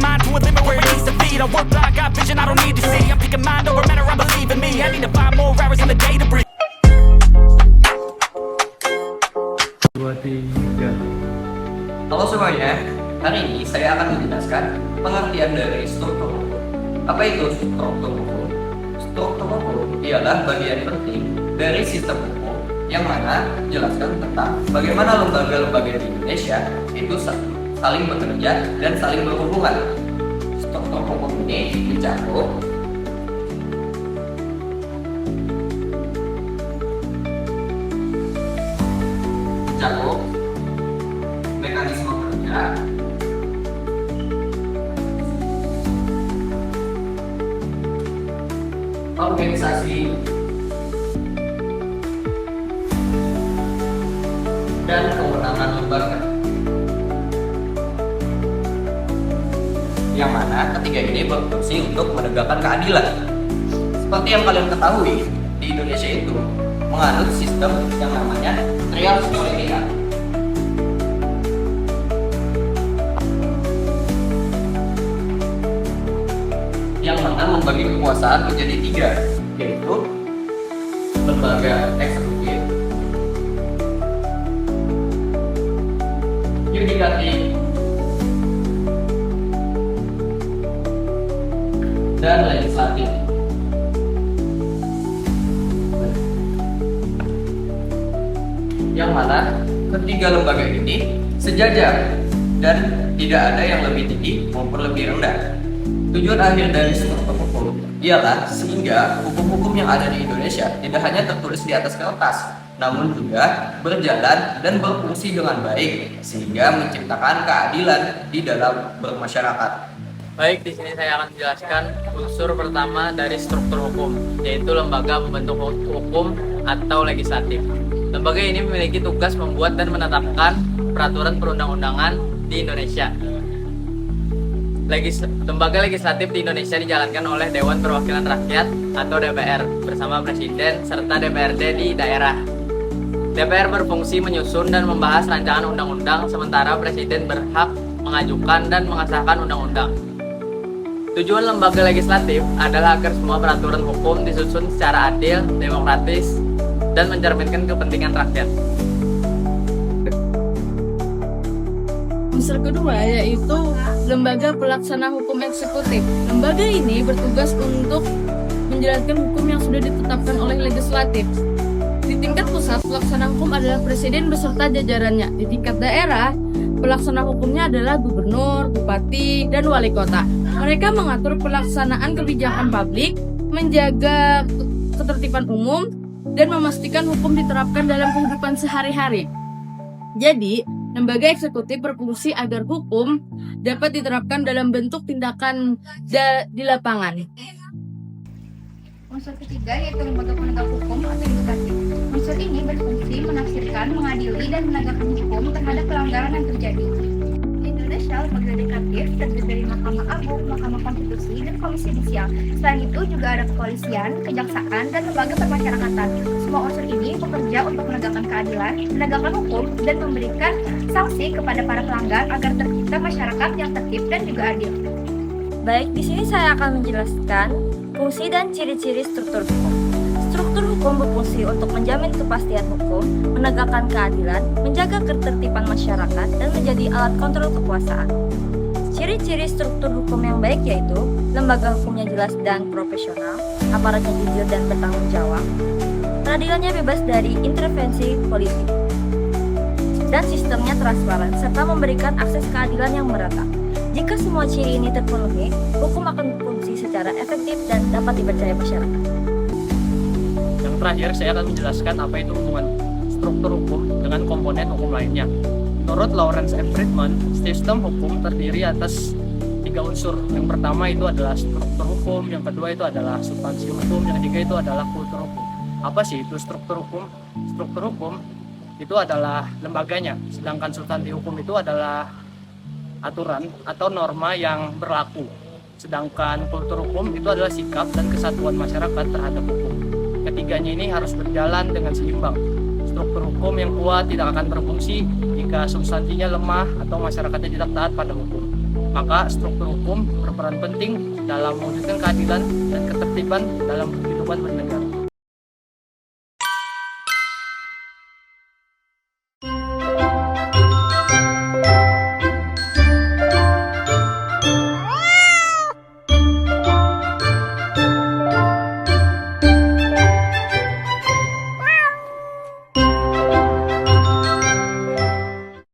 mind to a limit where it needs to be. I work blind, got vision I don't need to see. I'm picking mind over matter, I believe in me. I need to find more hours in the day to breathe. 2, 3. Halo semuanya, hari ini saya akan menjelaskan pengertian dari struktur hukum. Apa itu struktur hukum? Struktur hukum ialah bagian penting dari sistem hukum yang mana menjelaskan tentang bagaimana lembaga-lembaga di Indonesia itu saling bekerja dan saling berhubungan. Struktur hukum ini mencakup mekanisme kerja, organisasi, dan kewenangan lembaga. Yang mana ketiga ini berfungsi untuk menegakkan keadilan. Seperti yang kalian ketahui, di Indonesia itu menganut sistem yang namanya trias politika, yang mana membagi kekuasaan menjadi 3, yaitu lembaga eksekutif, yudikatif, dan legislatif. Yang mana ketiga lembaga ini sejajar dan tidak ada yang lebih tinggi maupun lebih rendah. Tujuan akhir dari struktur hukum ialah sehingga hukum-hukum yang ada di Indonesia tidak hanya tertulis di atas kertas, namun juga berjalan dan berfungsi dengan baik sehingga menciptakan keadilan di dalam bermasyarakat. Baik, di sini saya akan menjelaskan unsur pertama dari struktur hukum, yaitu lembaga pembentuk hukum atau legislatif. Lembaga ini memiliki tugas membuat dan menetapkan peraturan perundang-undangan di Indonesia. Lembaga legislatif di Indonesia dijalankan oleh Dewan Perwakilan Rakyat atau DPR bersama Presiden serta DPRD di daerah. DPR berfungsi menyusun dan membahas rancangan undang-undang, sementara Presiden berhak mengajukan dan mengesahkan undang-undang. Tujuan lembaga legislatif adalah agar semua peraturan hukum disusun secara adil, demokratis, dan mencerminkan kepentingan rakyat. Unsur kedua yaitu lembaga pelaksana hukum eksekutif. Lembaga ini bertugas untuk menjalankan hukum yang sudah ditetapkan oleh legislatif. Di tingkat pusat, pelaksana hukum adalah presiden beserta jajarannya. Di tingkat daerah, pelaksana hukumnya adalah gubernur, bupati, dan wali kota. Mereka mengatur pelaksanaan kebijakan publik, menjaga ketertiban umum, dan memastikan hukum diterapkan dalam kehidupan sehari-hari. Jadi, lembaga eksekutif berfungsi agar hukum dapat diterapkan dalam bentuk tindakan di lapangan. Unsur ketiga yaitu lembaga penegak hukum atau yudikatif. Unsur ini berfungsi menafsirkan, mengadili, dan menegakkan hukum terhadap pelanggaran yang terjadi. Di Indonesia, lembaga yudikatif terdiri dari Mahkamah Agung, Mahkamah Konstitusi, dan Komisi Judisial. Selain itu juga ada kepolisian, kejaksaan, dan lembaga permasyarakatan. Semua unsur ini bekerja untuk menegakkan keadilan, menegakkan hukum, dan memberikan sanksi kepada para pelanggar agar tercipta masyarakat yang tertib dan juga adil. Baik, di sini saya akan menjelaskan fungsi dan ciri-ciri struktur hukum. Struktur hukum berfungsi untuk menjamin kepastian hukum, menegakkan keadilan, menjaga ketertiban masyarakat, dan menjadi alat kontrol kekuasaan. Ciri-ciri struktur hukum yang baik yaitu lembaga hukumnya jelas dan profesional, aparatnya jujur dan bertanggung jawab, peradilannya bebas dari intervensi politik, dan sistemnya transparan serta memberikan akses keadilan yang merata. Jika semua ciri ini terpenuhi, hukum akan berfungsi secara efektif dan dapat dipercaya masyarakat. Yang terakhir, saya akan menjelaskan apa itu hubungan struktur hukum dengan komponen hukum lainnya. Menurut Lawrence M. Friedman, sistem hukum terdiri atas 3 unsur. Yang pertama itu adalah struktur hukum, yang kedua itu adalah substansi hukum, yang ketiga itu adalah kultur hukum. Apa sih itu struktur hukum? Struktur hukum itu adalah lembaganya, sedangkan substansi hukum itu adalah aturan atau norma yang berlaku. Sedangkan kultur hukum itu adalah sikap dan kesatuan masyarakat terhadap hukum. Ketiganya ini harus berjalan dengan seimbang. Struktur hukum yang kuat tidak akan berfungsi jika substansinya lemah atau masyarakatnya tidak taat pada hukum. Maka struktur hukum berperan penting dalam mewujudkan keadilan dan ketertiban dalam kehidupan bernegara.